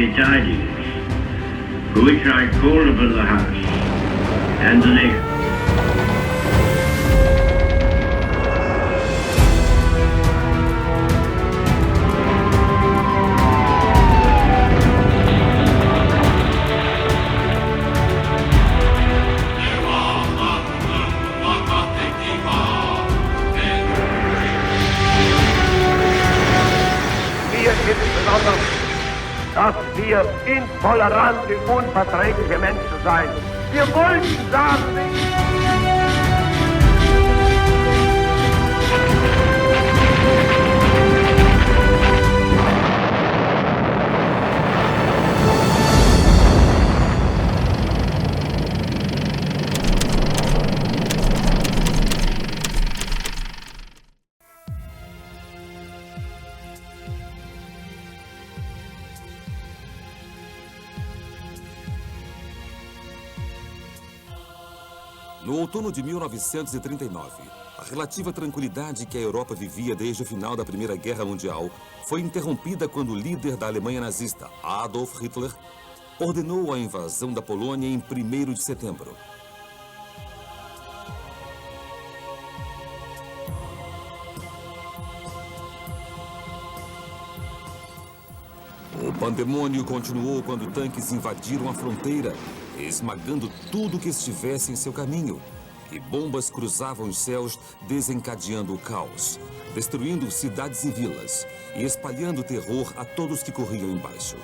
happy tidings, for which I call upon the House and the nation. Dass wir intolerante, unverträgliche Menschen seien. Wir wollten sagen, no outono de 1939, a relativa tranquilidade que a Europa vivia desde o final da Primeira Guerra Mundial foi interrompida quando o líder da Alemanha nazista, Adolf Hitler, ordenou a invasão da Polônia em 1º de setembro. O pandemônio continuou quando tanques invadiram a fronteira, esmagando tudo que estivesse em seu caminho, e bombas cruzavam os céus, desencadeando o caos, destruindo cidades e vilas e espalhando terror a todos que corriam embaixo.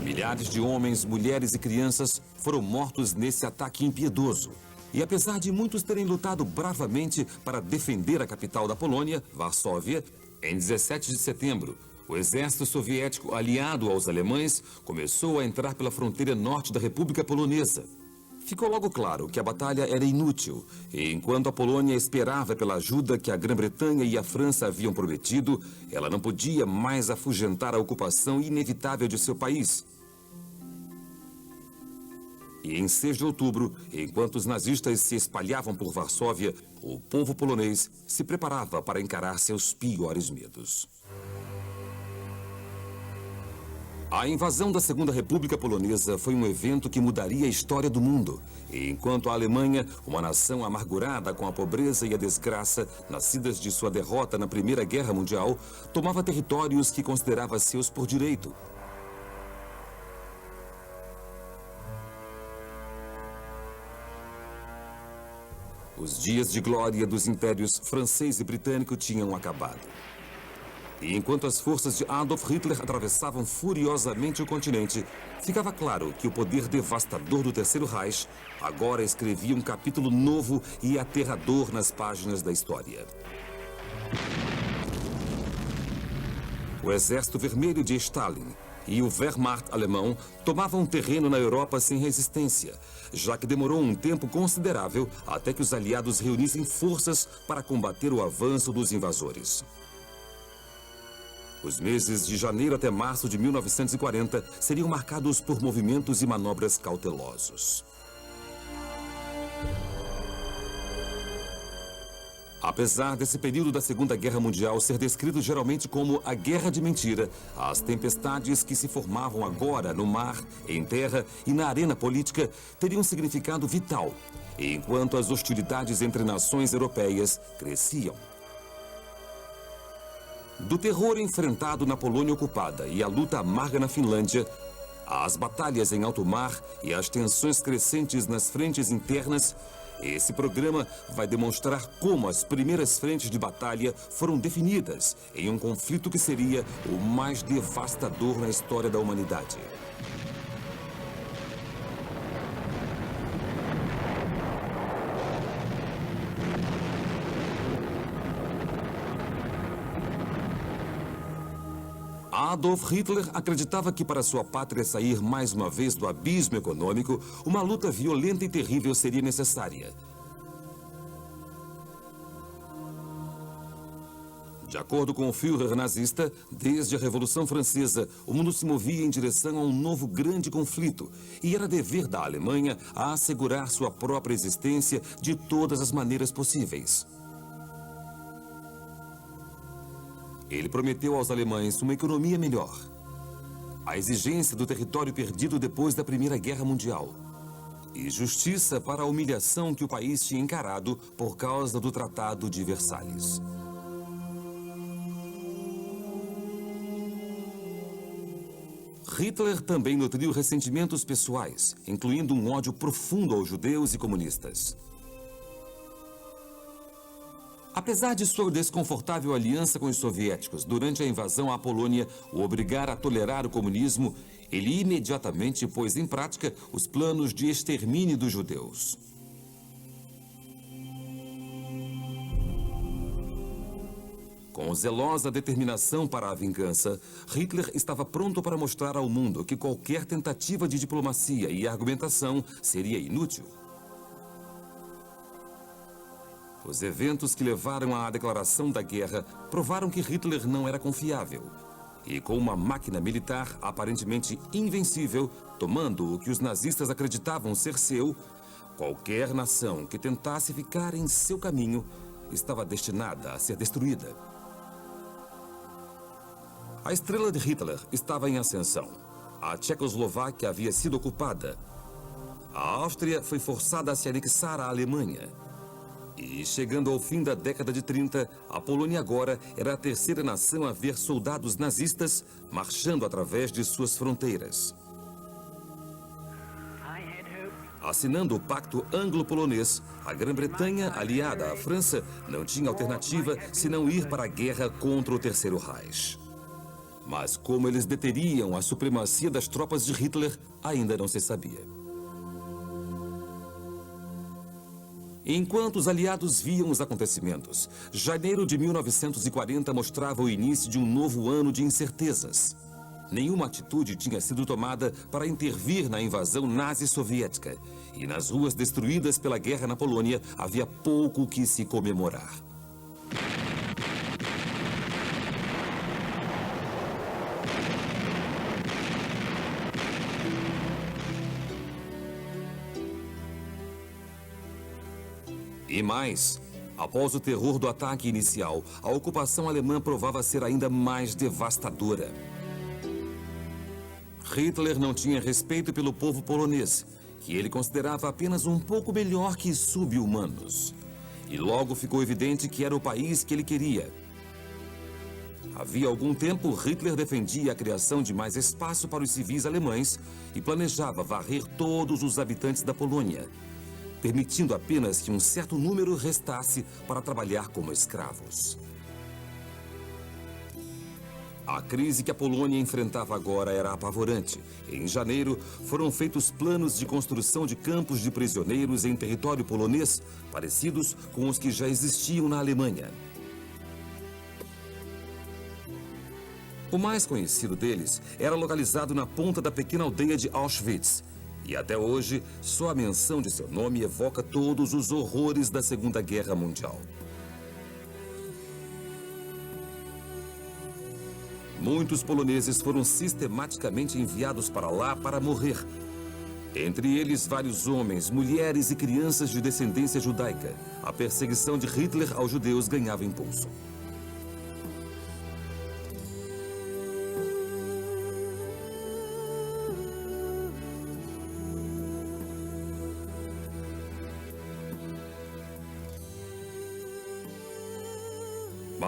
Milhares de homens, mulheres e crianças foram mortos nesse ataque impiedoso. E apesar de muitos terem lutado bravamente para defender a capital da Polônia, Varsóvia, em 17 de setembro, o exército soviético aliado aos alemães começou a entrar pela fronteira norte da República Polonesa. Ficou logo claro que a batalha era inútil, e enquanto a Polônia esperava pela ajuda que a Grã-Bretanha e a França haviam prometido, ela não podia mais afugentar a ocupação inevitável de seu país. E em 6 de outubro, enquanto os nazistas se espalhavam por Varsóvia, o povo polonês se preparava para encarar seus piores medos. A invasão da Segunda República Polonesa foi um evento que mudaria a história do mundo. E enquanto a Alemanha, uma nação amargurada com a pobreza e a desgraça, nascidas de sua derrota na Primeira Guerra Mundial, tomava territórios que considerava seus por direito. Os dias de glória dos impérios francês e britânico tinham acabado. E enquanto as forças de Adolf Hitler atravessavam furiosamente o continente, ficava claro que o poder devastador do Terceiro Reich agora escrevia um capítulo novo e aterrador nas páginas da história. O Exército Vermelho de Stalin e o Wehrmacht alemão tomavam terreno na Europa sem resistência, já que demorou um tempo considerável até que os aliados reunissem forças para combater o avanço dos invasores. Os meses de janeiro até março de 1940 seriam marcados por movimentos e manobras cautelosos. Apesar desse período da Segunda Guerra Mundial ser descrito geralmente como a Guerra de Mentira, as tempestades que se formavam agora no mar, em terra e na arena política teriam um significado vital, enquanto as hostilidades entre nações europeias cresciam. Do terror enfrentado na Polônia ocupada e a luta amarga na Finlândia, às batalhas em alto mar e às tensões crescentes nas frentes internas, esse programa vai demonstrar como as primeiras frentes de batalha foram definidas em um conflito que seria o mais devastador na história da humanidade. Adolf Hitler acreditava que para sua pátria sair mais uma vez do abismo econômico, uma luta violenta e terrível seria necessária. De acordo com o Führer nazista, desde a Revolução Francesa, o mundo se movia em direção a um novo grande conflito e era dever da Alemanha a assegurar sua própria existência de todas as maneiras possíveis. Ele prometeu aos alemães uma economia melhor, a exigência do território perdido depois da Primeira Guerra Mundial e justiça para a humilhação que o país tinha encarado por causa do Tratado de Versalhes. Hitler também nutriu ressentimentos pessoais, incluindo um ódio profundo aos judeus e comunistas. Apesar de sua desconfortável aliança com os soviéticos durante a invasão à Polônia o obrigar a tolerar o comunismo, ele imediatamente pôs em prática os planos de extermínio dos judeus. Com zelosa determinação para a vingança, Hitler estava pronto para mostrar ao mundo que qualquer tentativa de diplomacia e argumentação seria inútil. Os eventos que levaram à declaração da guerra provaram que Hitler não era confiável. E com uma máquina militar aparentemente invencível, tomando o que os nazistas acreditavam ser seu, qualquer nação que tentasse ficar em seu caminho estava destinada a ser destruída. A estrela de Hitler estava em ascensão. A Tchecoslováquia havia sido ocupada. A Áustria foi forçada a se anexar à Alemanha. E, chegando ao fim da década de 30, a Polônia agora era a terceira nação a ver soldados nazistas marchando através de suas fronteiras. Assinando o Pacto Anglo-Polonês, a Grã-Bretanha, aliada à França, não tinha alternativa senão ir para a guerra contra o Terceiro Reich. Mas como eles deteriam a supremacia das tropas de Hitler, ainda não se sabia. Enquanto os aliados viam os acontecimentos, janeiro de 1940 mostrava o início de um novo ano de incertezas. Nenhuma atitude tinha sido tomada para intervir na invasão nazi-soviética, e nas ruas destruídas pela guerra na Polônia havia pouco que se comemorar. E mais, após o terror do ataque inicial, a ocupação alemã provava ser ainda mais devastadora. Hitler não tinha respeito pelo povo polonês, que ele considerava apenas um pouco melhor que sub-humanos. E logo ficou evidente que era o país que ele queria. Havia algum tempo, Hitler defendia a criação de mais espaço para os civis alemães e planejava varrer todos os habitantes da Polônia, permitindo apenas que um certo número restasse para trabalhar como escravos. A crise que a Polônia enfrentava agora era apavorante. Em janeiro, foram feitos planos de construção de campos de prisioneiros em território polonês, parecidos com os que já existiam na Alemanha. O mais conhecido deles era localizado na ponta da pequena aldeia de Auschwitz. E até hoje, só a menção de seu nome evoca todos os horrores da Segunda Guerra Mundial. Muitos poloneses foram sistematicamente enviados para lá para morrer. Entre eles, vários homens, mulheres e crianças de descendência judaica. A perseguição de Hitler aos judeus ganhava impulso.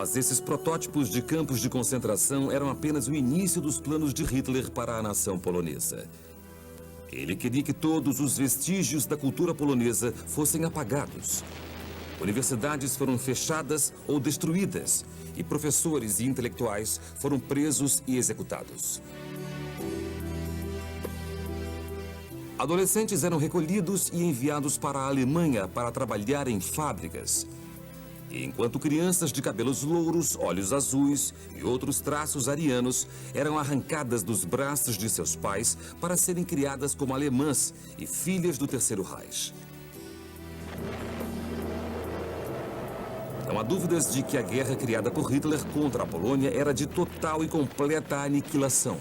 Mas esses protótipos de campos de concentração eram apenas o início dos planos de Hitler para a nação polonesa. Ele queria que todos os vestígios da cultura polonesa fossem apagados. Universidades foram fechadas ou destruídas, e professores e intelectuais foram presos e executados. Adolescentes eram recolhidos e enviados para a Alemanha para trabalhar em fábricas. E enquanto crianças de cabelos louros, olhos azuis e outros traços arianos eram arrancadas dos braços de seus pais para serem criadas como alemãs e filhas do Terceiro Reich. Não há dúvidas de que a guerra criada por Hitler contra a Polônia era de total e completa aniquilação.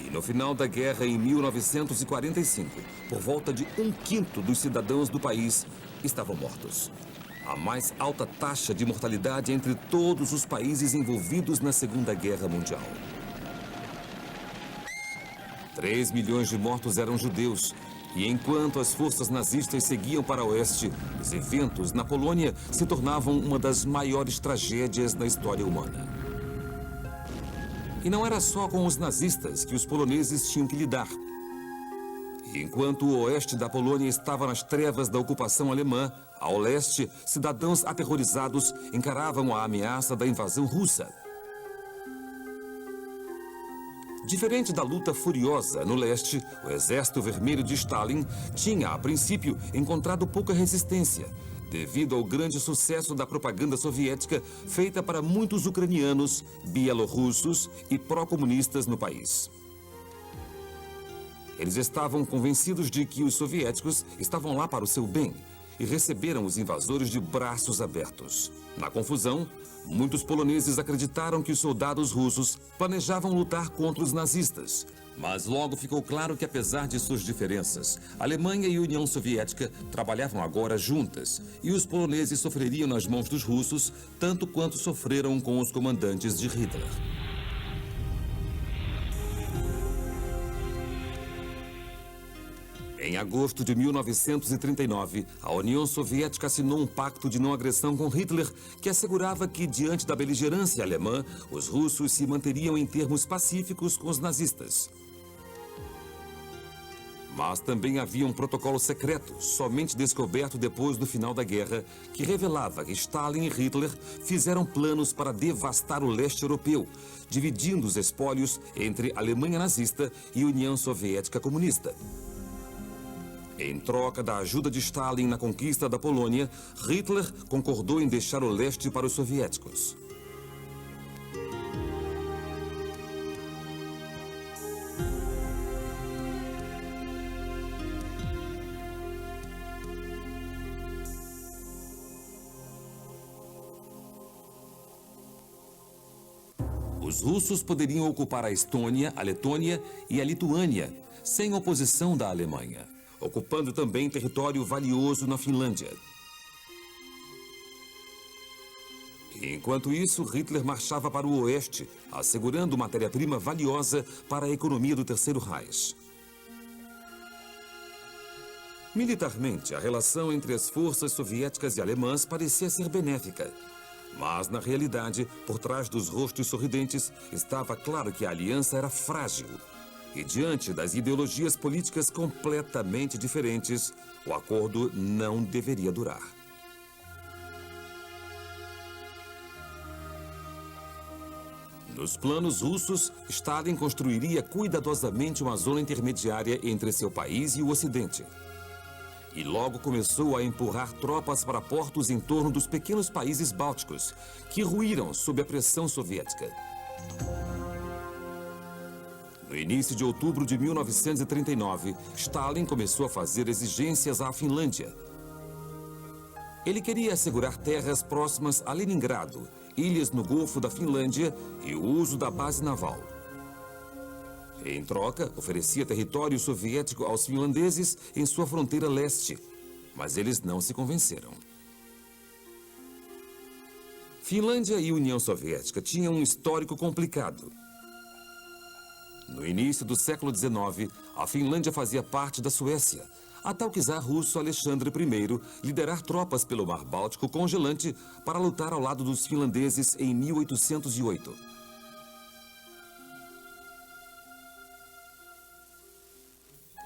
E no final da guerra, em 1945, por volta de 1/5 dos cidadãos do país estavam mortos. A mais alta taxa de mortalidade entre todos os países envolvidos na Segunda Guerra Mundial. 3 milhões de mortos eram judeus. E enquanto as forças nazistas seguiam para o oeste, os eventos na Polônia se tornavam uma das maiores tragédias da história humana. E não era só com os nazistas que os poloneses tinham que lidar. E enquanto o oeste da Polônia estava nas trevas da ocupação alemã, ao leste, cidadãos aterrorizados encaravam a ameaça da invasão russa. Diferente da luta furiosa no leste, o Exército Vermelho de Stalin tinha, a princípio, encontrado pouca resistência, devido ao grande sucesso da propaganda soviética feita para muitos ucranianos, bielorrussos e pró-comunistas no país. Eles estavam convencidos de que os soviéticos estavam lá para o seu bem e receberam os invasores de braços abertos. Na confusão, muitos poloneses acreditaram que os soldados russos planejavam lutar contra os nazistas. Mas logo ficou claro que, apesar de suas diferenças, a Alemanha e a União Soviética trabalhavam agora juntas e os poloneses sofreriam nas mãos dos russos tanto quanto sofreram com os comandantes de Hitler. Em agosto de 1939, a União Soviética assinou um pacto de não agressão com Hitler, que assegurava que, diante da beligerância alemã, os russos se manteriam em termos pacíficos com os nazistas. Mas também havia um protocolo secreto, somente descoberto depois do final da guerra, que revelava que Stalin e Hitler fizeram planos para devastar o leste europeu, dividindo os espólios entre a Alemanha nazista e a União Soviética comunista. Em troca da ajuda de Stalin na conquista da Polônia, Hitler concordou em deixar o leste para os soviéticos. Os russos poderiam ocupar a Estônia, a Letônia e a Lituânia, sem oposição da Alemanha, ocupando também território valioso na Finlândia. Enquanto isso, Hitler marchava para o oeste, assegurando matéria-prima valiosa para a economia do Terceiro Reich. Militarmente, a relação entre as forças soviéticas e alemãs parecia ser benéfica. Mas, na realidade, por trás dos rostos sorridentes, estava claro que a aliança era frágil. E diante das ideologias políticas completamente diferentes, o acordo não deveria durar. Nos planos russos, Stalin construiria cuidadosamente uma zona intermediária entre seu país e o Ocidente. E logo começou a empurrar tropas para portos em torno dos pequenos países bálticos, que ruíram sob a pressão soviética. No início de outubro de 1939, Stalin começou a fazer exigências à Finlândia. Ele queria assegurar terras próximas a Leningrado, ilhas no Golfo da Finlândia e o uso da base naval. Em troca, oferecia território soviético aos finlandeses em sua fronteira leste, mas eles não se convenceram. Finlândia e União Soviética tinham um histórico complicado. No início do século XIX, a Finlândia fazia parte da Suécia, até o czar russo Alexandre I liderar tropas pelo Mar Báltico congelante para lutar ao lado dos finlandeses em 1808.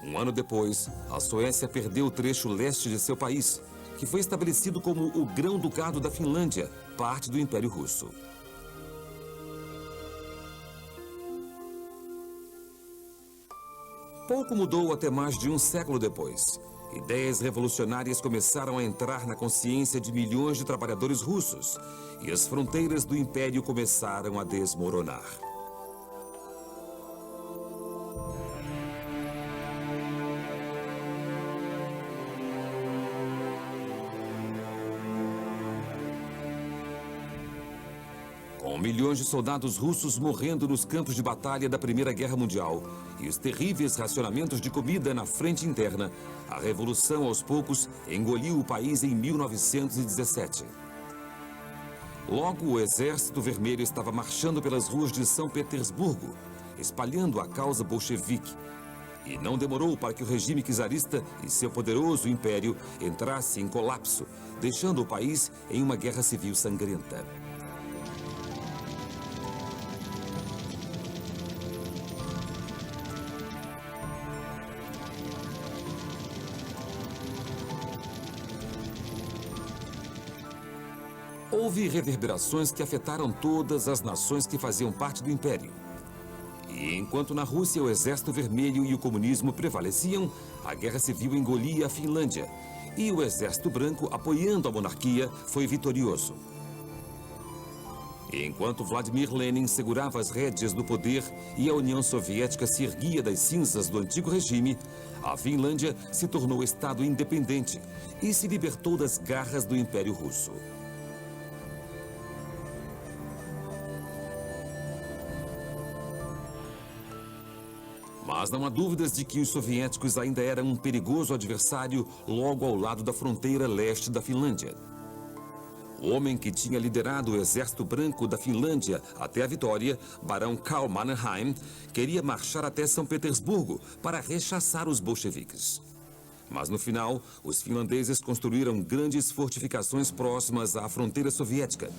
Um ano depois, a Suécia perdeu o trecho leste de seu país, que foi estabelecido como o Grão-Ducado da Finlândia, parte do Império Russo. Pouco mudou até mais de um século depois. ideias revolucionárias começaram a entrar na consciência de milhões de trabalhadores russos e as fronteiras do império começaram a desmoronar. Com milhões de soldados russos morrendo nos campos de batalha da Primeira Guerra Mundial e os terríveis racionamentos de comida na frente interna, a Revolução, aos poucos, engoliu o país em 1917. Logo, o Exército Vermelho estava marchando pelas ruas de São Petersburgo, espalhando a causa bolchevique. E não demorou para que o regime czarista e seu poderoso império entrasse em colapso, deixando o país em uma guerra civil sangrenta. Houve reverberações que afetaram todas as nações que faziam parte do Império. E enquanto na Rússia o Exército Vermelho e o comunismo prevaleciam, a Guerra Civil engolia a Finlândia. E o Exército Branco, apoiando a monarquia, foi vitorioso. E enquanto Vladimir Lenin segurava as rédeas do poder e a União Soviética se erguia das cinzas do antigo regime, a Finlândia se tornou Estado independente e se libertou das garras do Império Russo. Mas não há dúvidas de que os soviéticos ainda eram um perigoso adversário logo ao lado da fronteira leste da Finlândia. O homem que tinha liderado o Exército Branco da Finlândia até a vitória, Barão Karl Mannerheim, queria marchar até São Petersburgo para rechaçar os bolcheviques. Mas no final, os finlandeses construíram grandes fortificações próximas à fronteira soviética.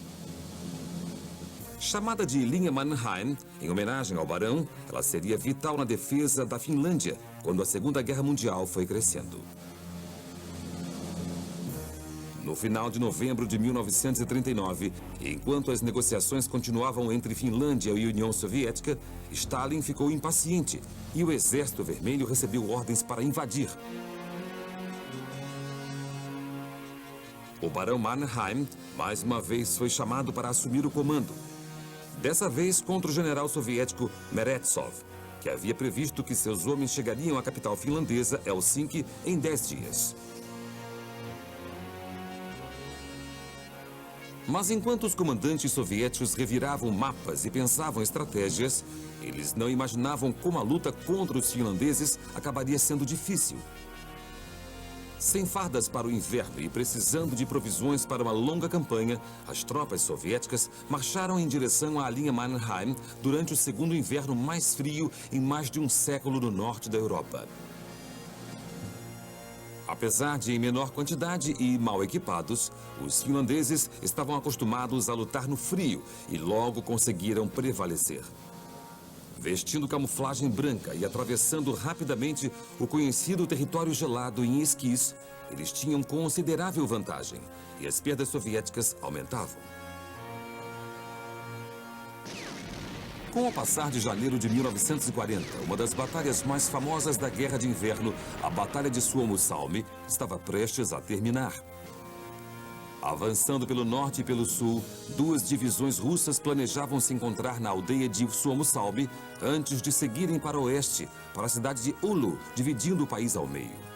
Chamada de Linha Mannerheim, em homenagem ao barão, ela seria vital na defesa da Finlândia quando a Segunda Guerra Mundial foi crescendo. No final de novembro de 1939, enquanto as negociações continuavam entre Finlândia e União Soviética, Stalin ficou impaciente e o Exército Vermelho recebeu ordens para invadir. O barão Mannerheim, mais uma vez, foi chamado para assumir o comando. Dessa vez contra o general soviético Merezhov, que havia previsto que seus homens chegariam à capital finlandesa, Helsinki, em 10 dias. Mas enquanto os comandantes soviéticos reviravam mapas e pensavam estratégias, eles não imaginavam como a luta contra os finlandeses acabaria sendo difícil. Sem fardas para o inverno e precisando de provisões para uma longa campanha, as tropas soviéticas marcharam em direção à linha Mannerheim durante o segundo inverno mais frio em mais de um século no norte da Europa. Apesar de em menor quantidade e mal equipados, os finlandeses estavam acostumados a lutar no frio e logo conseguiram prevalecer. Vestindo camuflagem branca e atravessando rapidamente o conhecido território gelado em esquis, eles tinham considerável vantagem e as perdas soviéticas aumentavam. Com o passar de janeiro de 1940, uma das batalhas mais famosas da Guerra de Inverno, a Batalha de Suomussalmi, estava prestes a terminar. Avançando pelo norte e pelo sul, duas divisões russas planejavam se encontrar na aldeia de Suomussalmi antes de seguirem para o oeste, para a cidade de Oulu, dividindo o país ao meio.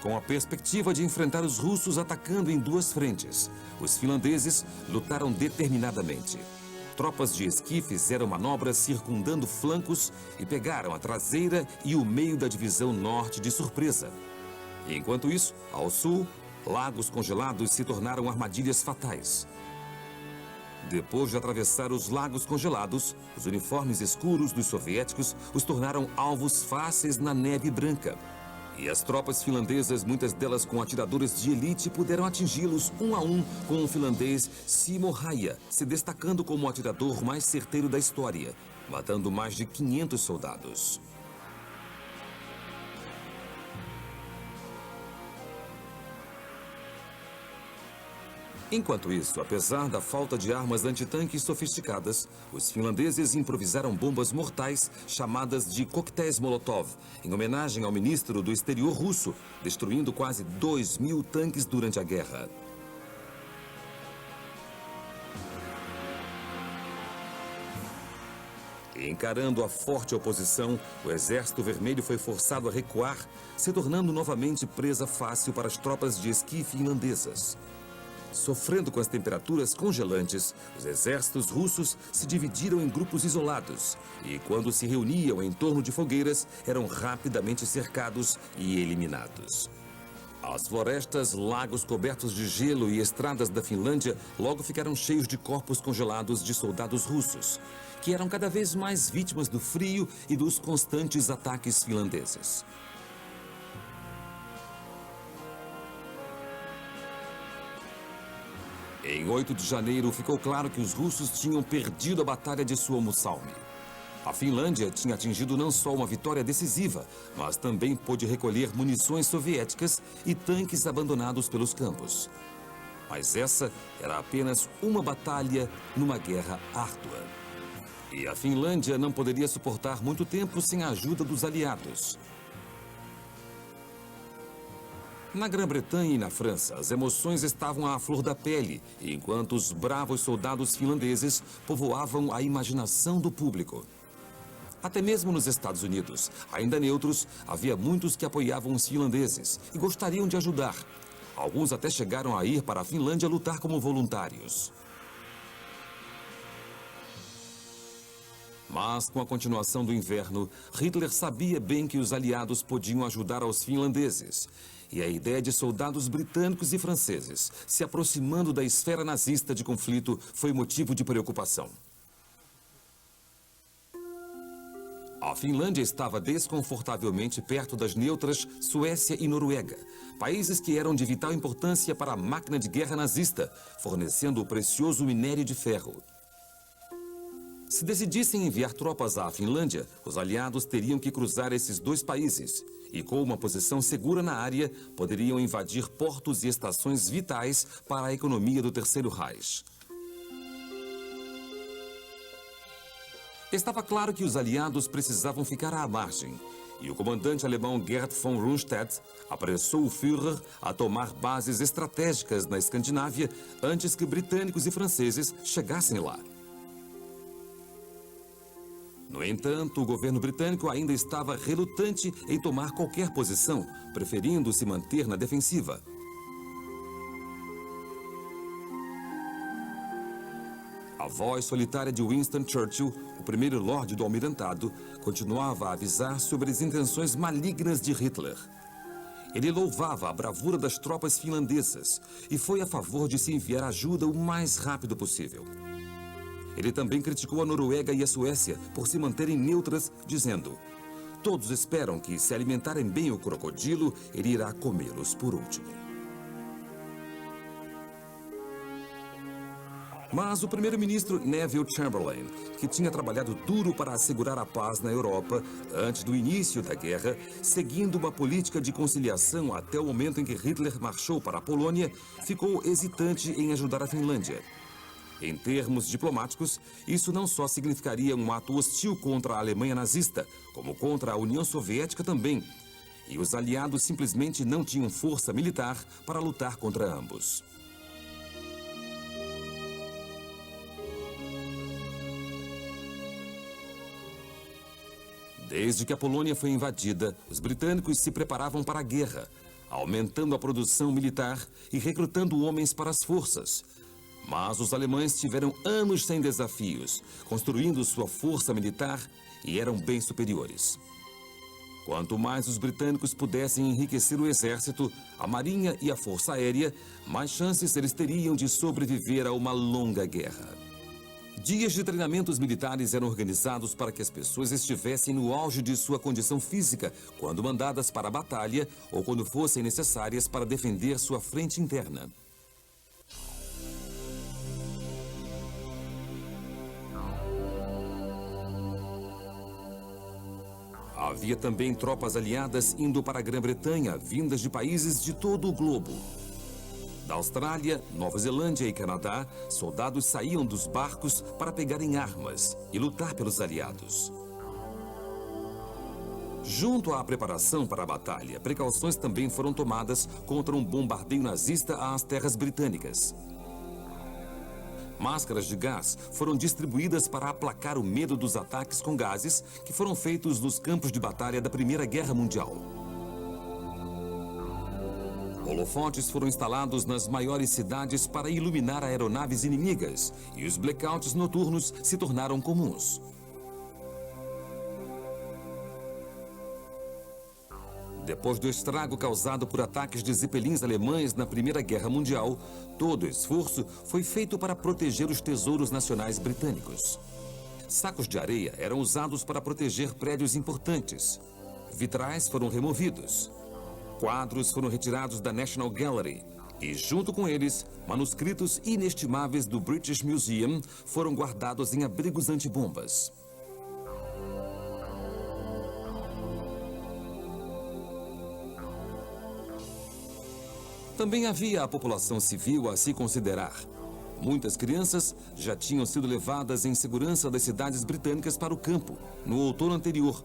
Com a perspectiva de enfrentar os russos atacando em duas frentes, os finlandeses lutaram determinadamente. Tropas de esqui fizeram manobras circundando flancos e pegaram a traseira e o meio da divisão norte de surpresa. Enquanto isso, ao sul, lagos congelados se tornaram armadilhas fatais. Depois de atravessar os lagos congelados, os uniformes escuros dos soviéticos os tornaram alvos fáceis na neve branca. E as tropas finlandesas, muitas delas com atiradores de elite, puderam atingi-los um a um, com o finlandês Simo Häyhä se destacando como o atirador mais certeiro da história, matando mais de 500 soldados. Enquanto isso, apesar da falta de armas antitanques sofisticadas, os finlandeses improvisaram bombas mortais chamadas de coquetéis Molotov, em homenagem ao ministro do exterior russo, destruindo quase 2.000 tanques durante a guerra. Encarando a forte oposição, o Exército Vermelho foi forçado a recuar, se tornando novamente presa fácil para as tropas de esqui finlandesas. Sofrendo com as temperaturas congelantes, os exércitos russos se dividiram em grupos isolados e, quando se reuniam em torno de fogueiras, eram rapidamente cercados e eliminados. As florestas, lagos cobertos de gelo e estradas da Finlândia logo ficaram cheios de corpos congelados de soldados russos, que eram cada vez mais vítimas do frio e dos constantes ataques finlandeses. Em 8 de janeiro, ficou claro que os russos tinham perdido a batalha de Suomussalmi. A Finlândia tinha atingido não só uma vitória decisiva, mas também pôde recolher munições soviéticas e tanques abandonados pelos campos. Mas essa era apenas uma batalha numa guerra árdua. E a Finlândia não poderia suportar muito tempo sem a ajuda dos aliados. Na Grã-Bretanha e na França, as emoções estavam à flor da pele, enquanto os bravos soldados finlandeses povoavam a imaginação do público. Até mesmo nos Estados Unidos, ainda neutros, havia muitos que apoiavam os finlandeses e gostariam de ajudar. Alguns até chegaram a ir para a Finlândia lutar como voluntários. Mas, com a continuação do inverno, Hitler sabia bem que os aliados podiam ajudar aos finlandeses. E a ideia de soldados britânicos e franceses se aproximando da esfera nazista de conflito foi motivo de preocupação. A Finlândia estava desconfortavelmente perto das neutras Suécia e Noruega, países que eram de vital importância para a máquina de guerra nazista, fornecendo o precioso minério de ferro. Se decidissem enviar tropas à Finlândia, os aliados teriam que cruzar esses dois países e, com uma posição segura na área, poderiam invadir portos e estações vitais para a economia do Terceiro Reich. Estava claro que os aliados precisavam ficar à margem, e o comandante alemão Gerd von Rundstedt apressou o Führer a tomar bases estratégicas na Escandinávia antes que britânicos e franceses chegassem lá. No entanto, o governo britânico ainda estava relutante em tomar qualquer posição, preferindo se manter na defensiva. A voz solitária de Winston Churchill, o primeiro lorde do almirantado, continuava a avisar sobre as intenções malignas de Hitler. Ele louvava a bravura das tropas finlandesas e foi a favor de se enviar ajuda o mais rápido possível. Ele também criticou a Noruega e a Suécia por se manterem neutras, dizendo: todos esperam que, se alimentarem bem o crocodilo, ele irá comê-los por último. Mas o primeiro-ministro Neville Chamberlain, que tinha trabalhado duro para assegurar a paz na Europa antes do início da guerra, seguindo uma política de conciliação até o momento em que Hitler marchou para a Polônia, ficou hesitante em ajudar a Finlândia. Em termos diplomáticos, isso não só significaria um ato hostil contra a Alemanha nazista, como contra a União Soviética também. E os aliados simplesmente não tinham força militar para lutar contra ambos. Desde que a Polônia foi invadida, os britânicos se preparavam para a guerra, aumentando a produção militar e recrutando homens para as forças. Mas os alemães tiveram anos sem desafios, construindo sua força militar e eram bem superiores. Quanto mais os britânicos pudessem enriquecer o exército, a marinha e a força aérea, mais chances eles teriam de sobreviver a uma longa guerra. Dias de treinamentos militares eram organizados para que as pessoas estivessem no auge de sua condição física, quando mandadas para a batalha ou quando fossem necessárias para defender sua frente interna. Havia também tropas aliadas indo para a Grã-Bretanha, vindas de países de todo o globo. Da Austrália, Nova Zelândia e Canadá, soldados saíam dos barcos para pegarem armas e lutar pelos aliados. Junto à preparação para a batalha, precauções também foram tomadas contra um bombardeio nazista às terras britânicas. Máscaras de gás foram distribuídas para aplacar o medo dos ataques com gases que foram feitos nos campos de batalha da Primeira Guerra Mundial. Holofotes foram instalados nas maiores cidades para iluminar aeronaves inimigas e os blackouts noturnos se tornaram comuns. Depois do estrago causado por ataques de zeppelins alemães na Primeira Guerra Mundial, todo o esforço foi feito para proteger os tesouros nacionais britânicos. Sacos de areia eram usados para proteger prédios importantes. Vitrais foram removidos. Quadros foram retirados da National Gallery e, junto com eles, manuscritos inestimáveis do British Museum foram guardados em abrigos antibombas. Também havia a população civil a se considerar. Muitas crianças já tinham sido levadas em segurança das cidades britânicas para o campo, no outono anterior.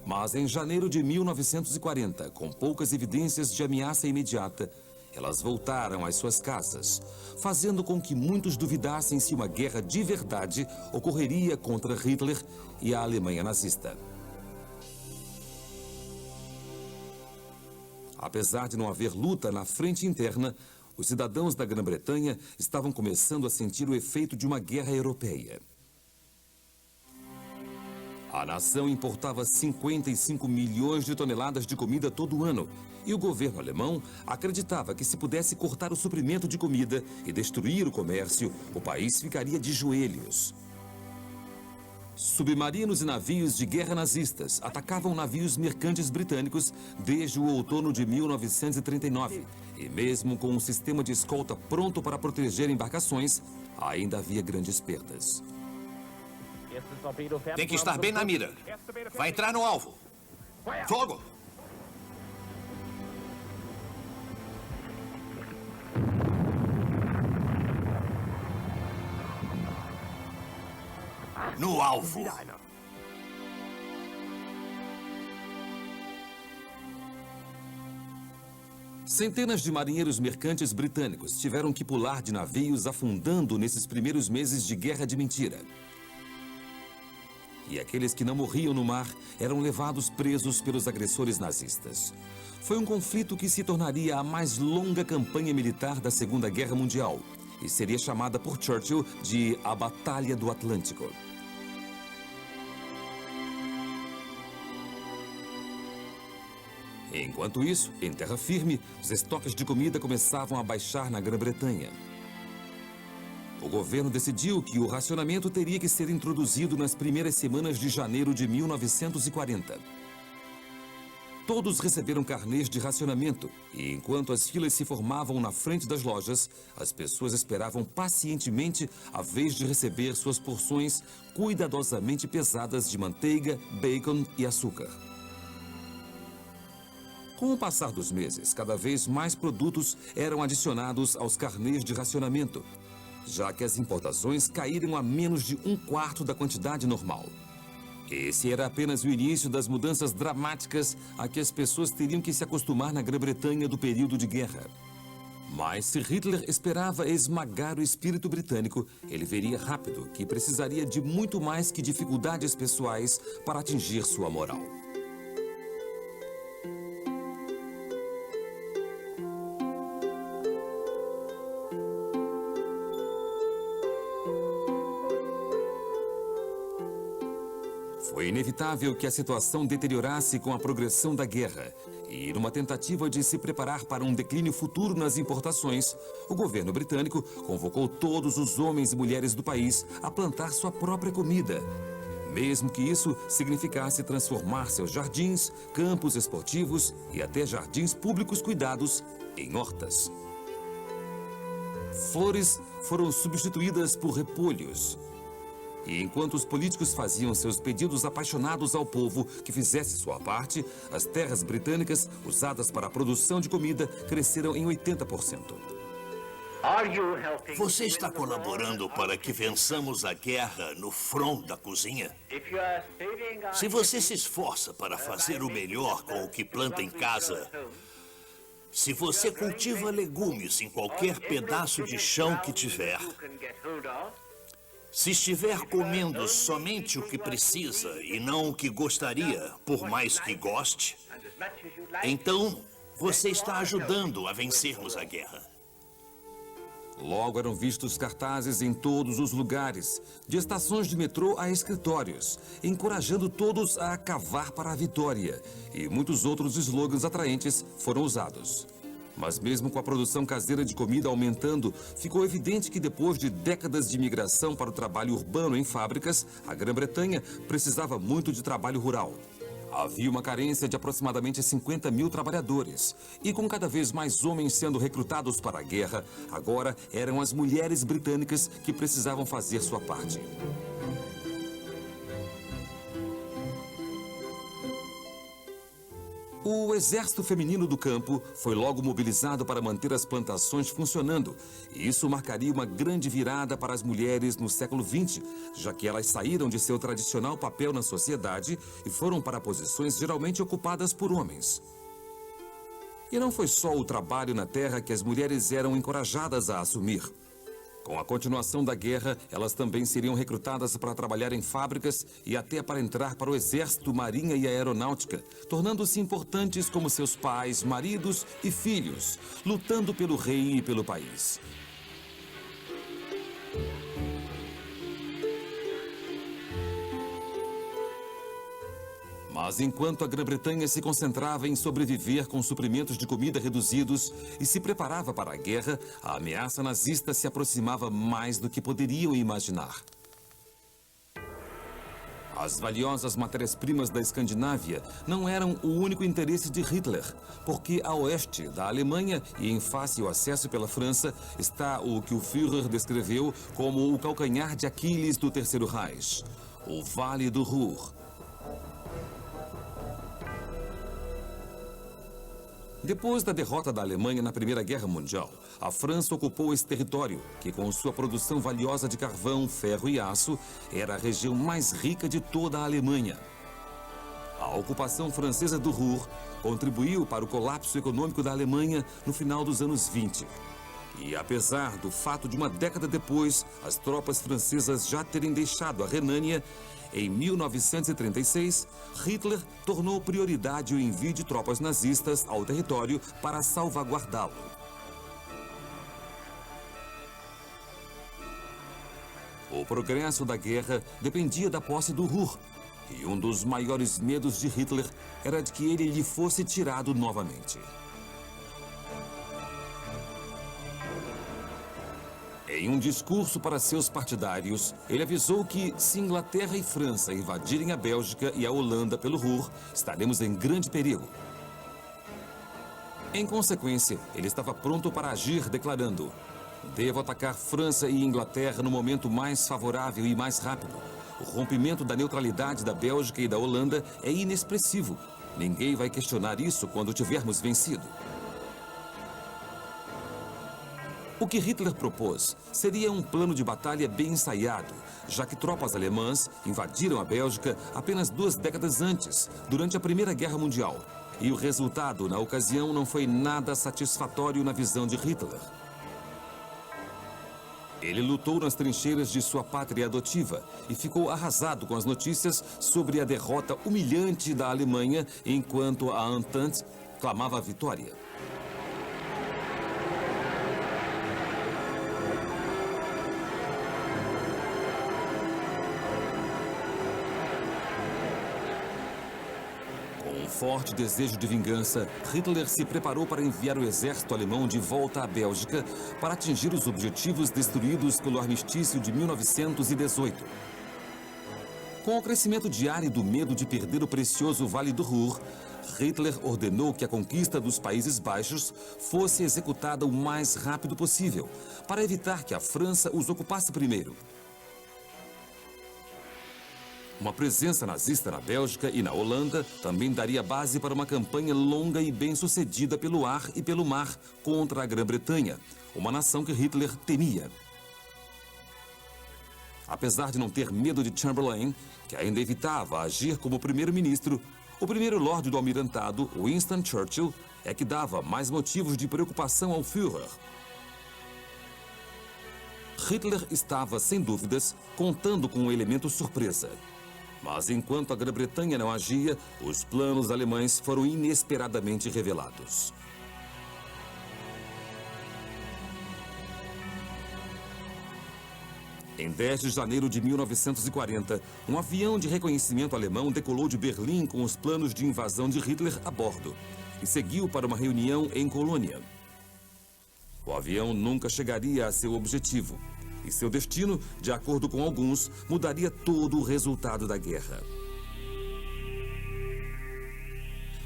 Mas em janeiro de 1940, com poucas evidências de ameaça imediata, elas voltaram às suas casas, fazendo com que muitos duvidassem se uma guerra de verdade ocorreria contra Hitler e a Alemanha nazista. Apesar de não haver luta na frente interna, os cidadãos da Grã-Bretanha estavam começando a sentir o efeito de uma guerra europeia. A nação importava 55 milhões de toneladas de comida todo ano, e o governo alemão acreditava que se pudesse cortar o suprimento de comida e destruir o comércio, o país ficaria de joelhos. Submarinos e navios de guerra nazistas atacavam navios mercantes britânicos desde o outono de 1939. E mesmo com um sistema de escolta pronto para proteger embarcações, ainda havia grandes perdas. Tem que estar bem na mira. Vai entrar no alvo. Fogo! No alvo. Centenas de marinheiros mercantes britânicos tiveram que pular de navios afundando nesses primeiros meses de guerra de mentira. E aqueles que não morriam no mar eram levados presos pelos agressores nazistas. Foi um conflito que se tornaria a mais longa campanha militar da Segunda Guerra Mundial e seria chamada por Churchill de a Batalha do Atlântico. Enquanto isso, em terra firme, os estoques de comida começavam a baixar na Grã-Bretanha. O governo decidiu que o racionamento teria que ser introduzido nas primeiras semanas de janeiro de 1940. Todos receberam carnês de racionamento e, enquanto as filas se formavam na frente das lojas, as pessoas esperavam pacientemente a vez de receber suas porções cuidadosamente pesadas de manteiga, bacon e açúcar. Com o passar dos meses, cada vez mais produtos eram adicionados aos carnês de racionamento, já que as importações caíram a menos de 1/4 da quantidade normal. Esse era apenas o início das mudanças dramáticas a que as pessoas teriam que se acostumar na Grã-Bretanha do período de guerra. Mas se Hitler esperava esmagar o espírito britânico, ele veria rápido que precisaria de muito mais que dificuldades pessoais para atingir sua moral. Foi inevitável que a situação deteriorasse com a progressão da guerra. E, numa tentativa de se preparar para um declínio futuro nas importações, o governo britânico convocou todos os homens e mulheres do país a plantar sua própria comida, mesmo que isso significasse transformar seus jardins, campos esportivos e até jardins públicos cuidados em hortas. Flores foram substituídas por repolhos. E enquanto os políticos faziam seus pedidos apaixonados ao povo que fizesse sua parte, as terras britânicas usadas para a produção de comida cresceram em 80%. Você está colaborando para que vençamos a guerra no front da cozinha? Se você se esforça para fazer o melhor com o que planta em casa, se você cultiva legumes em qualquer pedaço de chão que tiver, se estiver comendo somente o que precisa e não o que gostaria, por mais que goste, então você está ajudando a vencermos a guerra. Logo eram vistos cartazes em todos os lugares, de estações de metrô a escritórios, encorajando todos a cavar para a vitória, e muitos outros slogans atraentes foram usados. Mas mesmo com a produção caseira de comida aumentando, ficou evidente que depois de décadas de migração para o trabalho urbano em fábricas, a Grã-Bretanha precisava muito de trabalho rural. Havia uma carência de aproximadamente 50 mil trabalhadores. E com cada vez mais homens sendo recrutados para a guerra, agora eram as mulheres britânicas que precisavam fazer sua parte. O exército feminino do campo foi logo mobilizado para manter as plantações funcionando. E isso marcaria uma grande virada para as mulheres no século XX, já que elas saíram de seu tradicional papel na sociedade e foram para posições geralmente ocupadas por homens. E não foi só o trabalho na terra que as mulheres eram encorajadas a assumir. Com a continuação da guerra, elas também seriam recrutadas para trabalhar em fábricas e até para entrar para o exército, marinha e aeronáutica, tornando-se importantes como seus pais, maridos e filhos, lutando pelo rei e pelo país. Mas enquanto a Grã-Bretanha se concentrava em sobreviver com suprimentos de comida reduzidos e se preparava para a guerra, a ameaça nazista se aproximava mais do que poderiam imaginar. As valiosas matérias-primas da Escandinávia não eram o único interesse de Hitler, porque a oeste da Alemanha e em fácil acesso pela França está o que o Führer descreveu como o calcanhar de Aquiles do Terceiro Reich, o Vale do Ruhr. Depois da derrota da Alemanha na Primeira Guerra Mundial, a França ocupou esse território, que com sua produção valiosa de carvão, ferro e aço, era a região mais rica de toda a Alemanha. A ocupação francesa do Ruhr contribuiu para o colapso econômico da Alemanha no final dos anos 20. E apesar do fato de uma década depois, as tropas francesas já terem deixado a Renânia, em 1936, Hitler tornou prioridade o envio de tropas nazistas ao território para salvaguardá-lo. O progresso da guerra dependia da posse do Ruhr, e um dos maiores medos de Hitler era de que ele lhe fosse tirado novamente. Em um discurso para seus partidários, ele avisou que, se Inglaterra e França invadirem a Bélgica e a Holanda pelo Ruhr, estaremos em grande perigo. Em consequência, ele estava pronto para agir, declarando: "Devo atacar França e Inglaterra no momento mais favorável e mais rápido. O rompimento da neutralidade da Bélgica e da Holanda é inexpressivo. Ninguém vai questionar isso quando tivermos vencido." O que Hitler propôs seria um plano de batalha bem ensaiado, já que tropas alemãs invadiram a Bélgica apenas 2 décadas antes, durante a Primeira Guerra Mundial. E o resultado, na ocasião, não foi nada satisfatório na visão de Hitler. Ele lutou nas trincheiras de sua pátria adotiva e ficou arrasado com as notícias sobre a derrota humilhante da Alemanha, enquanto a Entente clamava a vitória. Forte desejo de vingança, Hitler se preparou para enviar o exército alemão de volta à Bélgica para atingir os objetivos destruídos pelo armistício de 1918. Com o crescimento diário do medo de perder o precioso Vale do Ruhr, Hitler ordenou que a conquista dos Países Baixos fosse executada o mais rápido possível, para evitar que a França os ocupasse primeiro. Uma presença nazista na Bélgica e na Holanda também daria base para uma campanha longa e bem-sucedida pelo ar e pelo mar contra a Grã-Bretanha, uma nação que Hitler temia. Apesar de não ter medo de Chamberlain, que ainda evitava agir como primeiro-ministro, o primeiro lorde do almirantado, Winston Churchill, é que dava mais motivos de preocupação ao Führer. Hitler estava, sem dúvidas, contando com um elemento surpresa. Mas enquanto a Grã-Bretanha não agia, os planos alemães foram inesperadamente revelados. Em 10 de janeiro de 1940, um avião de reconhecimento alemão decolou de Berlim com os planos de invasão de Hitler a bordo e seguiu para uma reunião em Colônia. O avião nunca chegaria a seu objetivo e seu destino, de acordo com alguns, mudaria todo o resultado da guerra.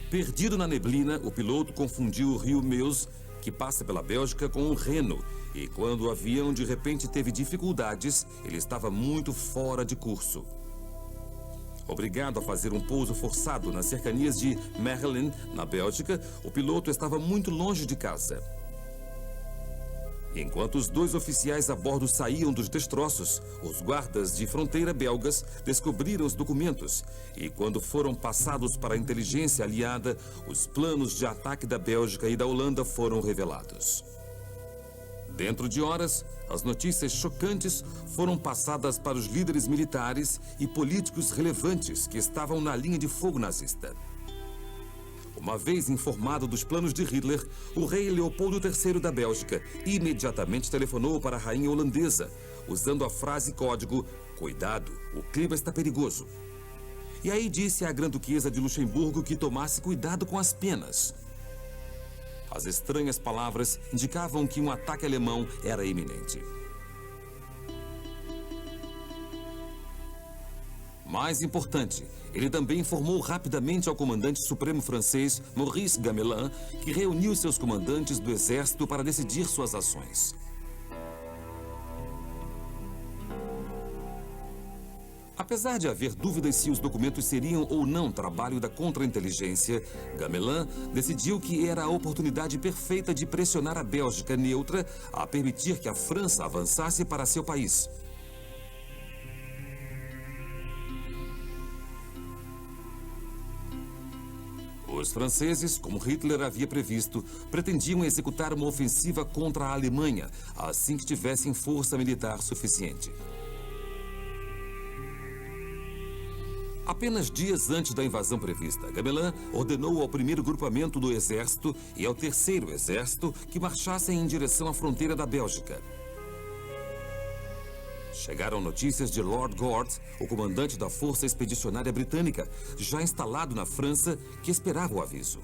Perdido na neblina, o piloto confundiu o rio Meuse, que passa pela Bélgica, com o Reno, e quando o avião de repente teve dificuldades, ele estava muito fora de curso. Obrigado a fazer um pouso forçado nas cercanias de Mechelen, na Bélgica, o piloto estava muito longe de casa. Enquanto os dois oficiais a bordo saíam dos destroços, os guardas de fronteira belgas descobriram os documentos e, quando foram passados para a inteligência aliada, os planos de ataque da Bélgica e da Holanda foram revelados. Dentro de horas, as notícias chocantes foram passadas para os líderes militares e políticos relevantes que estavam na linha de fogo nazista. Uma vez informado dos planos de Hitler, o rei Leopoldo III da Bélgica imediatamente telefonou para a rainha holandesa, usando a frase código "Cuidado, o clima está perigoso". E aí disse à Grã-Duquesa de Luxemburgo que tomasse cuidado com as penas. As estranhas palavras indicavam que um ataque alemão era iminente. Mais importante, ele também informou rapidamente ao comandante supremo francês, Maurice Gamelin, que reuniu seus comandantes do exército para decidir suas ações. Apesar de haver dúvidas se os documentos seriam ou não trabalho da contra-inteligência, Gamelin decidiu que era a oportunidade perfeita de pressionar a Bélgica neutra a permitir que a França avançasse para seu país. Os franceses, como Hitler havia previsto, pretendiam executar uma ofensiva contra a Alemanha assim que tivessem força militar suficiente. Apenas dias antes da invasão prevista, Gamelin ordenou ao primeiro grupamento do exército e ao terceiro exército que marchassem em direção à fronteira da Bélgica. Chegaram notícias de Lord Gort, o comandante da Força Expedicionária Britânica, já instalado na França, que esperava o aviso.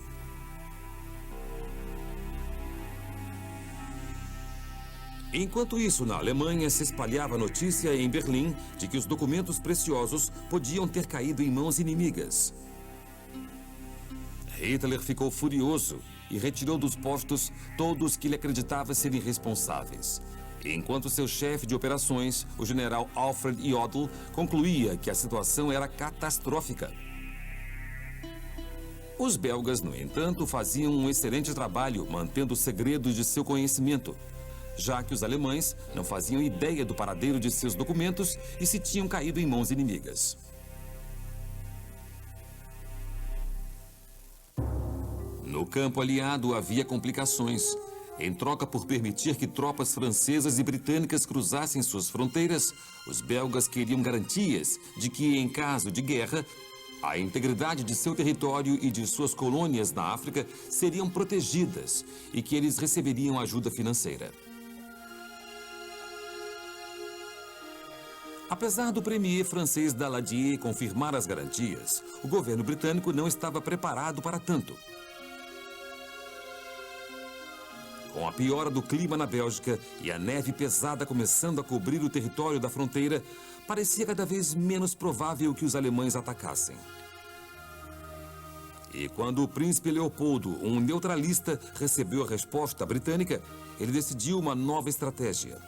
Enquanto isso, na Alemanha, se espalhava a notícia em Berlim de que os documentos preciosos podiam ter caído em mãos inimigas. Hitler ficou furioso e retirou dos postos todos que ele acreditava serem responsáveis, enquanto seu chefe de operações, o general Alfred Jodl, concluía que a situação era catastrófica. Os belgas, no entanto, faziam um excelente trabalho mantendo o segredo de seu conhecimento, já que os alemães não faziam ideia do paradeiro de seus documentos e se tinham caído em mãos inimigas. No campo aliado havia complicações. Em troca por permitir que tropas francesas e britânicas cruzassem suas fronteiras, os belgas queriam garantias de que, em caso de guerra, a integridade de seu território e de suas colônias na África seriam protegidas e que eles receberiam ajuda financeira. Apesar do premier francês Daladier confirmar as garantias, o governo britânico não estava preparado para tanto. Com a piora do clima na Bélgica e a neve pesada começando a cobrir o território da fronteira, parecia cada vez menos provável que os alemães atacassem. E quando o príncipe Leopoldo, um neutralista, recebeu a resposta britânica, ele decidiu uma nova estratégia.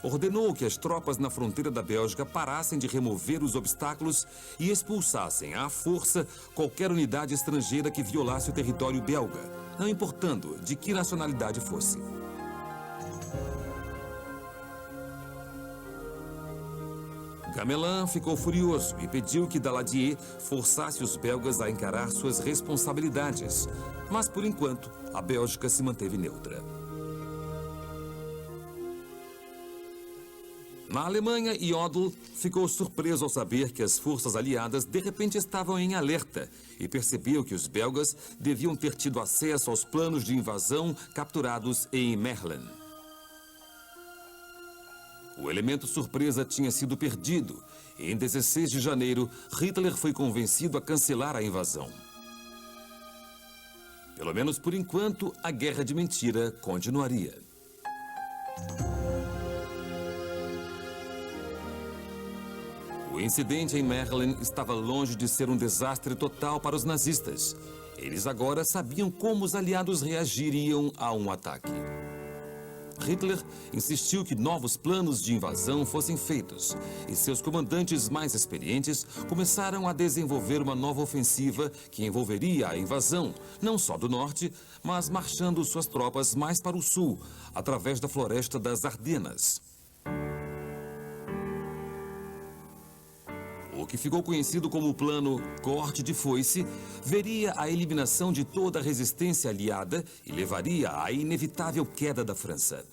ordenou que as tropas na fronteira da Bélgica parassem de remover os obstáculos e expulsassem à força qualquer unidade estrangeira que violasse o território belga, não importando de que nacionalidade fosse. Gamelin ficou furioso e pediu que Daladier forçasse os belgas a encarar suas responsabilidades, mas por enquanto a Bélgica se manteve neutra. Na Alemanha, Jodl ficou surpreso ao saber que as forças aliadas de repente estavam em alerta e percebeu que os belgas deviam ter tido acesso aos planos de invasão capturados em Mechelen. O elemento surpresa tinha sido perdido e em 16 de janeiro, Hitler foi convencido a cancelar a invasão. Pelo menos por enquanto, a guerra de mentira continuaria. O incidente em Mechelen estava longe de ser um desastre total para os nazistas. Eles agora sabiam como os aliados reagiriam a um ataque. Hitler insistiu que novos planos de invasão fossem feitos e seus comandantes mais experientes começaram a desenvolver uma nova ofensiva que envolveria a invasão, não só do norte, mas marchando suas tropas mais para o sul, através da floresta das Ardenas. O que ficou conhecido como o plano Corte de Foice veria a eliminação de toda a resistência aliada e levaria à inevitável queda da França.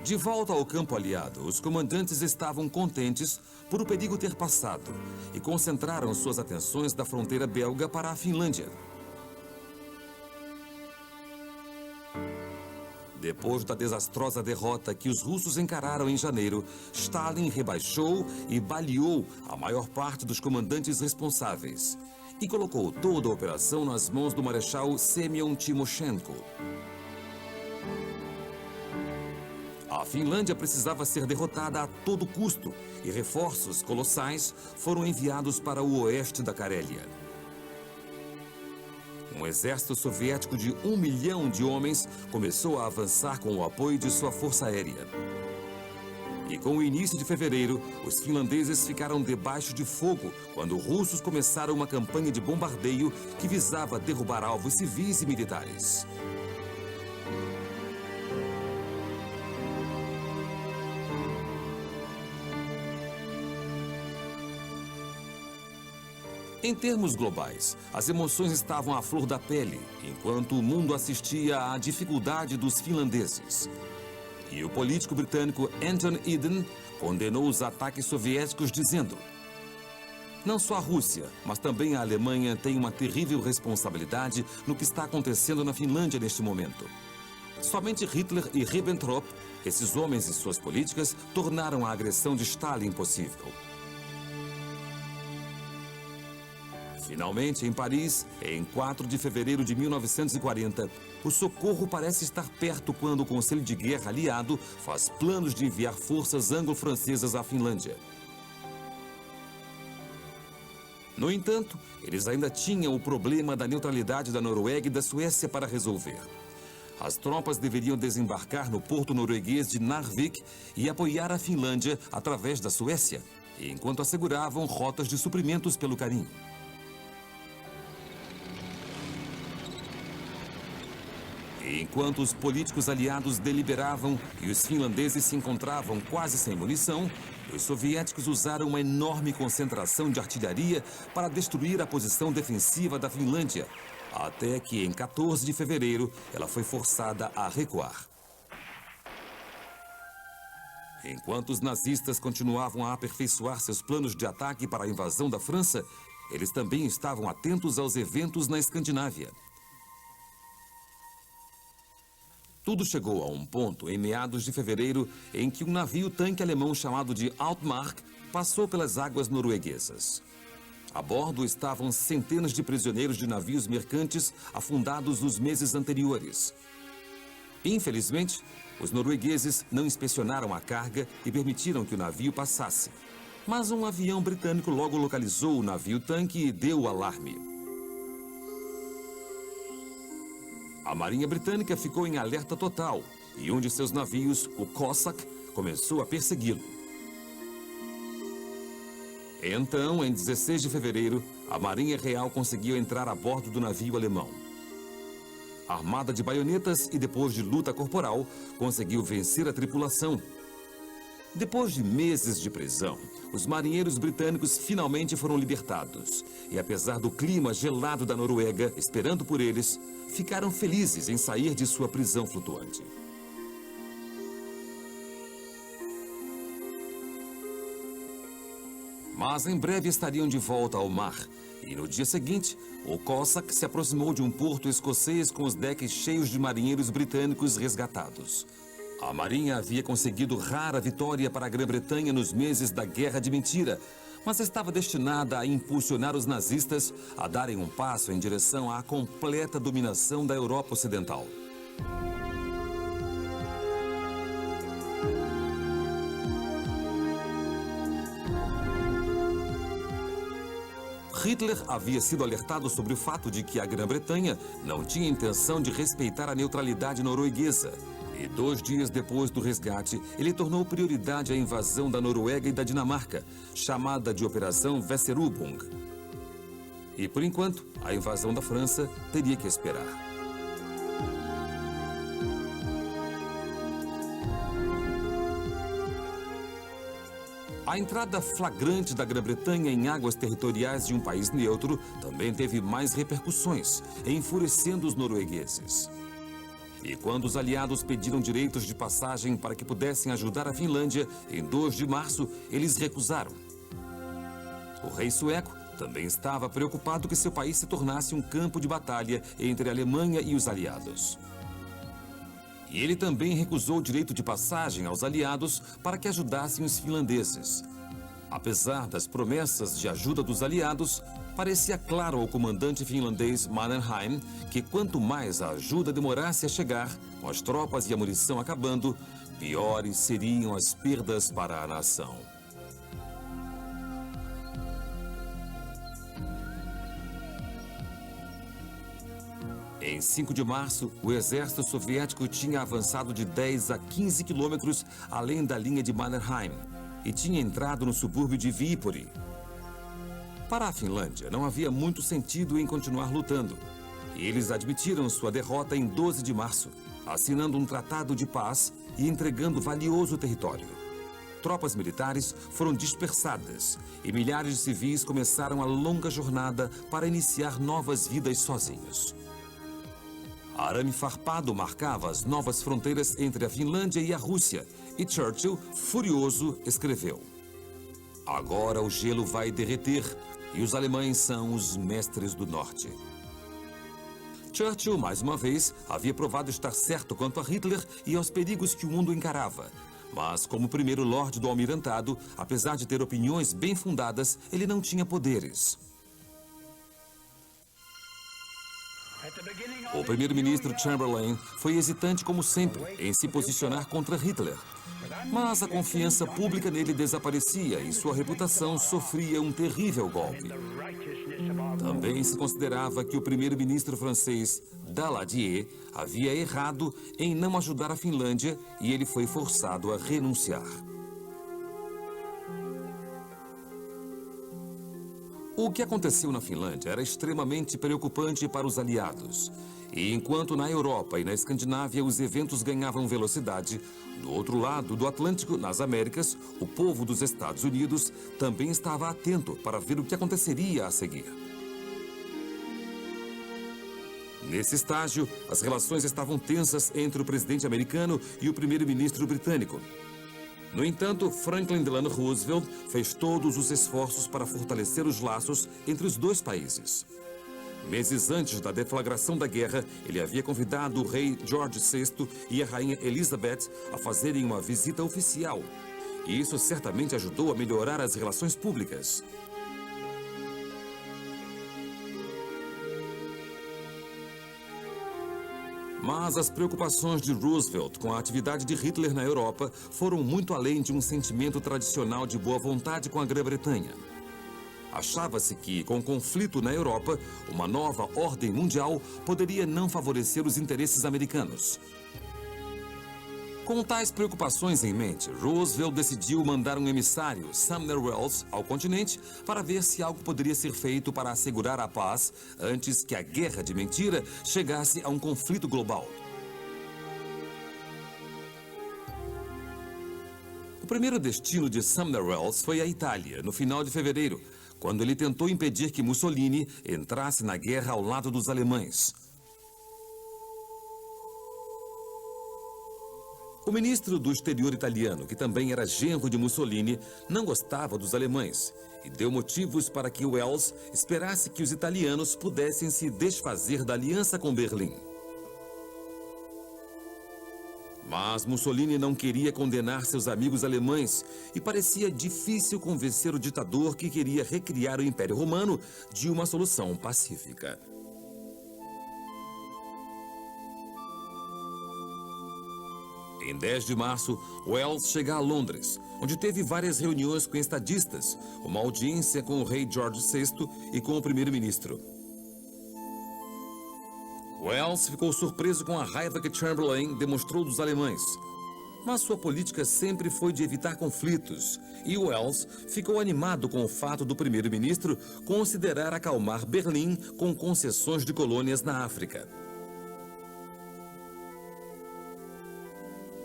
De volta ao campo aliado, os comandantes estavam contentes por o perigo ter passado e concentraram suas atenções da fronteira belga para a Finlândia. Depois da desastrosa derrota que os russos encararam em janeiro, Stalin rebaixou e baleou a maior parte dos comandantes responsáveis e colocou toda a operação nas mãos do marechal Semyon Timoshenko. A Finlândia precisava ser derrotada a todo custo e reforços colossais foram enviados para o oeste da Carélia. Um exército soviético de 1 milhão de homens começou a avançar com o apoio de sua força aérea. E com o início de fevereiro, os finlandeses ficaram debaixo de fogo quando os russos começaram uma campanha de bombardeio que visava derrubar alvos civis e militares. Em termos globais, as emoções estavam à flor da pele, enquanto o mundo assistia à dificuldade dos finlandeses. E o político britânico Anton Eden condenou os ataques soviéticos dizendo: não só a Rússia, mas também a Alemanha têm uma terrível responsabilidade no que está acontecendo na Finlândia neste momento. Somente Hitler e Ribbentrop, esses homens e suas políticas, tornaram a agressão de Stalin possível. Finalmente, em Paris, em 4 de fevereiro de 1940, o socorro parece estar perto quando o Conselho de Guerra aliado faz planos de enviar forças anglo-francesas à Finlândia. No entanto, eles ainda tinham o problema da neutralidade da Noruega e da Suécia para resolver. As tropas deveriam desembarcar no porto norueguês de Narvik e apoiar a Finlândia através da Suécia, enquanto asseguravam rotas de suprimentos pelo caminho. Enquanto os políticos aliados deliberavam e os finlandeses se encontravam quase sem munição, os soviéticos usaram uma enorme concentração de artilharia para destruir a posição defensiva da Finlândia, até que, em 14 de fevereiro, ela foi forçada a recuar. Enquanto os nazistas continuavam a aperfeiçoar seus planos de ataque para a invasão da França, eles também estavam atentos aos eventos na Escandinávia. Tudo chegou a um ponto em meados de fevereiro em que um navio-tanque alemão chamado de Altmark passou pelas águas norueguesas. A bordo estavam centenas de prisioneiros de navios mercantes afundados nos meses anteriores. Infelizmente, os noruegueses não inspecionaram a carga e permitiram que o navio passasse. Mas um avião britânico logo localizou o navio-tanque e deu o alarme. A Marinha Britânica ficou em alerta total e um de seus navios, o Cossack, começou a persegui-lo. Então, em 16 de fevereiro, a Marinha Real conseguiu entrar a bordo do navio alemão. Armada de baionetas e depois de luta corporal, conseguiu vencer a tripulação. Depois de meses de prisão, os marinheiros britânicos finalmente foram libertados. E apesar do clima gelado da Noruega, esperando por eles, ficaram felizes em sair de sua prisão flutuante. Mas em breve estariam de volta ao mar. E no dia seguinte, o Cossack se aproximou de um porto escocês com os decks cheios de marinheiros britânicos resgatados. A Marinha havia conseguido rara vitória para a Grã-Bretanha nos meses da Guerra de Mentira, mas estava destinada a impulsionar os nazistas a darem um passo em direção à completa dominação da Europa Ocidental. Hitler havia sido alertado sobre o fato de que a Grã-Bretanha não tinha intenção de respeitar a neutralidade norueguesa. E 2 dias depois do resgate, ele tornou prioridade a invasão da Noruega e da Dinamarca, chamada de Operação Weserübung. E, por enquanto, a invasão da França teria que esperar. A entrada flagrante da Grã-Bretanha em águas territoriais de um país neutro também teve mais repercussões, enfurecendo os noruegueses. E quando os aliados pediram direitos de passagem para que pudessem ajudar a Finlândia, em 2 de março, eles recusaram. O rei sueco também estava preocupado que seu país se tornasse um campo de batalha entre a Alemanha e os aliados. E ele também recusou o direito de passagem aos aliados para que ajudassem os finlandeses. Apesar das promessas de ajuda dos aliados, parecia claro ao comandante finlandês Mannerheim que quanto mais a ajuda demorasse a chegar, com as tropas e a munição acabando, piores seriam as perdas para a nação. Em 5 de março, o exército soviético tinha avançado de 10 a 15 quilômetros além da linha de Mannerheim e tinha entrado no subúrbio de Viipuri. Para a Finlândia, não havia muito sentido em continuar lutando. E eles admitiram sua derrota em 12 de março, assinando um tratado de paz e entregando valioso território. Tropas militares foram dispersadas e milhares de civis começaram a longa jornada para iniciar novas vidas sozinhos. Arame farpado marcava as novas fronteiras entre a Finlândia e a Rússia, e Churchill, furioso, escreveu: "Agora o gelo vai derreter e os alemães são os mestres do norte." Churchill, mais uma vez, havia provado estar certo quanto a Hitler e aos perigos que o mundo encarava. Mas, como primeiro lorde do almirantado, apesar de ter opiniões bem fundadas, ele não tinha poderes. O primeiro-ministro Chamberlain foi hesitante como sempre em se posicionar contra Hitler. Mas a confiança pública nele desaparecia e sua reputação sofria um terrível golpe. Também se considerava que o primeiro-ministro francês Daladier havia errado em não ajudar a Finlândia e ele foi forçado a renunciar. O que aconteceu na Finlândia era extremamente preocupante para os aliados. E enquanto na Europa e na Escandinávia os eventos ganhavam velocidade, do outro lado do Atlântico, nas Américas, o povo dos Estados Unidos também estava atento para ver o que aconteceria a seguir. Nesse estágio, as relações estavam tensas entre o presidente americano e o primeiro-ministro britânico. No entanto, Franklin Delano Roosevelt fez todos os esforços para fortalecer os laços entre os dois países. Meses antes da deflagração da guerra, ele havia convidado o rei George VI e a rainha Elizabeth a fazerem uma visita oficial. E isso certamente ajudou a melhorar as relações públicas. Mas as preocupações de Roosevelt com a atividade de Hitler na Europa foram muito além de um sentimento tradicional de boa vontade com a Grã-Bretanha. Achava-se que, com o conflito na Europa, uma nova ordem mundial poderia não favorecer os interesses americanos. Com tais preocupações em mente, Roosevelt decidiu mandar um emissário, Sumner Welles, ao continente para ver se algo poderia ser feito para assegurar a paz antes que a guerra de mentira chegasse a um conflito global. O primeiro destino de Sumner Welles foi a Itália, no final de fevereiro, quando ele tentou impedir que Mussolini entrasse na guerra ao lado dos alemães. O ministro do exterior italiano, que também era genro de Mussolini, não gostava dos alemães e deu motivos para que Welles esperasse que os italianos pudessem se desfazer da aliança com Berlim. Mas Mussolini não queria condenar seus amigos alemães e parecia difícil convencer o ditador que queria recriar o Império Romano de uma solução pacífica. Em 10 de março, Welles chega a Londres, onde teve várias reuniões com estadistas, uma audiência com o rei George VI e com o primeiro-ministro. Welles ficou surpreso com a raiva que Chamberlain demonstrou dos alemães. Mas sua política sempre foi de evitar conflitos, e Welles ficou animado com o fato do primeiro-ministro considerar acalmar Berlim com concessões de colônias na África.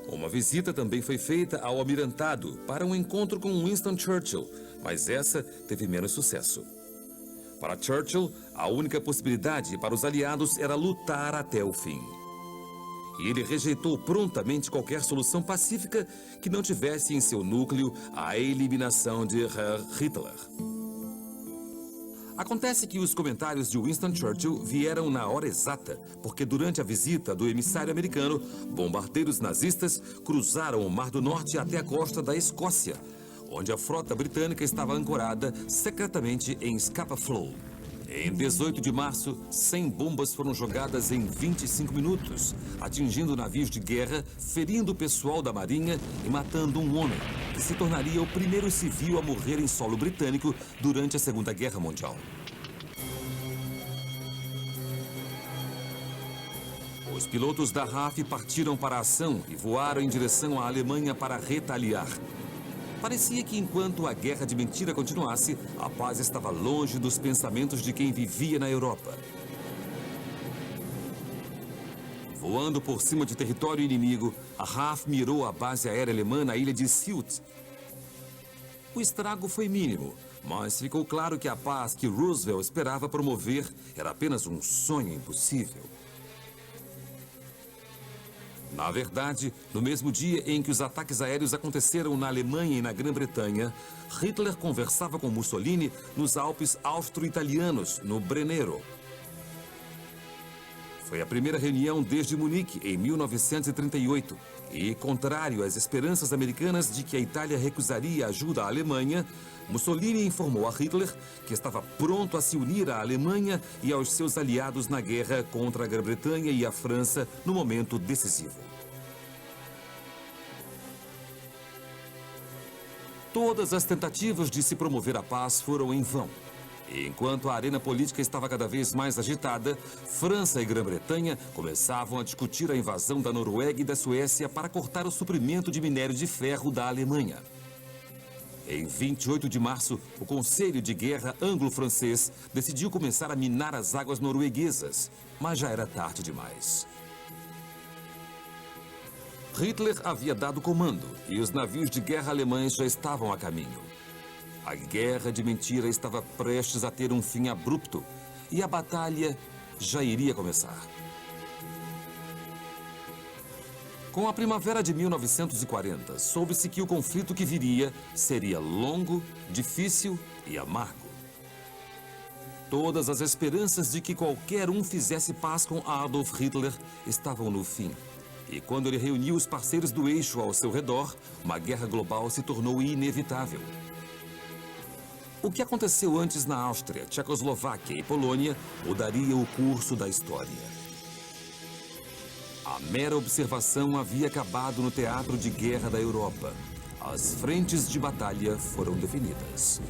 Uma visita também foi feita ao Almirantado para um encontro com Winston Churchill, mas essa teve menos sucesso. Para Churchill, a única possibilidade para os aliados era lutar até o fim. E ele rejeitou prontamente qualquer solução pacífica que não tivesse em seu núcleo a eliminação de Herr Hitler. Acontece que os comentários de Winston Churchill vieram na hora exata, porque durante a visita do emissário americano, bombardeiros nazistas cruzaram o Mar do Norte até a costa da Escócia, onde a frota britânica estava ancorada secretamente em Scapa Flow. Em 18 de março, 100 bombas foram jogadas em 25 minutos, atingindo navios de guerra, ferindo o pessoal da marinha e matando um homem, que se tornaria o primeiro civil a morrer em solo britânico durante a Segunda Guerra Mundial. Os pilotos da RAF partiram para a ação e voaram em direção à Alemanha para retaliar. Parecia que enquanto a guerra de mentira continuasse, a paz estava longe dos pensamentos de quem vivia na Europa. Voando por cima de território inimigo, a RAF mirou a base aérea alemã na ilha de Sylt. O estrago foi mínimo, mas ficou claro que a paz que Roosevelt esperava promover era apenas um sonho impossível. Na verdade, no mesmo dia em que os ataques aéreos aconteceram na Alemanha e na Grã-Bretanha, Hitler conversava com Mussolini nos Alpes austro-italianos, no Brennero. Foi a primeira reunião desde Munique, em 1938, e, contrário às esperanças americanas de que a Itália recusaria ajuda à Alemanha, Mussolini informou a Hitler que estava pronto a se unir à Alemanha e aos seus aliados na guerra contra a Grã-Bretanha e a França no momento decisivo. Todas as tentativas de se promover a paz foram em vão. E enquanto a arena política estava cada vez mais agitada, França e Grã-Bretanha começavam a discutir a invasão da Noruega e da Suécia para cortar o suprimento de minério de ferro da Alemanha. Em 28 de março, o Conselho de Guerra anglo-francês decidiu começar a minar as águas norueguesas, mas já era tarde demais. Hitler havia dado comando e os navios de guerra alemães já estavam a caminho. A guerra de mentira estava prestes a ter um fim abrupto e a batalha já iria começar. Com a primavera de 1940, soube-se que o conflito que viria seria longo, difícil e amargo. Todas as esperanças de que qualquer um fizesse paz com Adolf Hitler estavam no fim. E quando ele reuniu os parceiros do eixo ao seu redor, uma guerra global se tornou inevitável. O que aconteceu antes na Áustria, Tchecoslováquia e Polônia mudaria o curso da história. A mera observação havia acabado no teatro de guerra da Europa. As frentes de batalha foram definidas.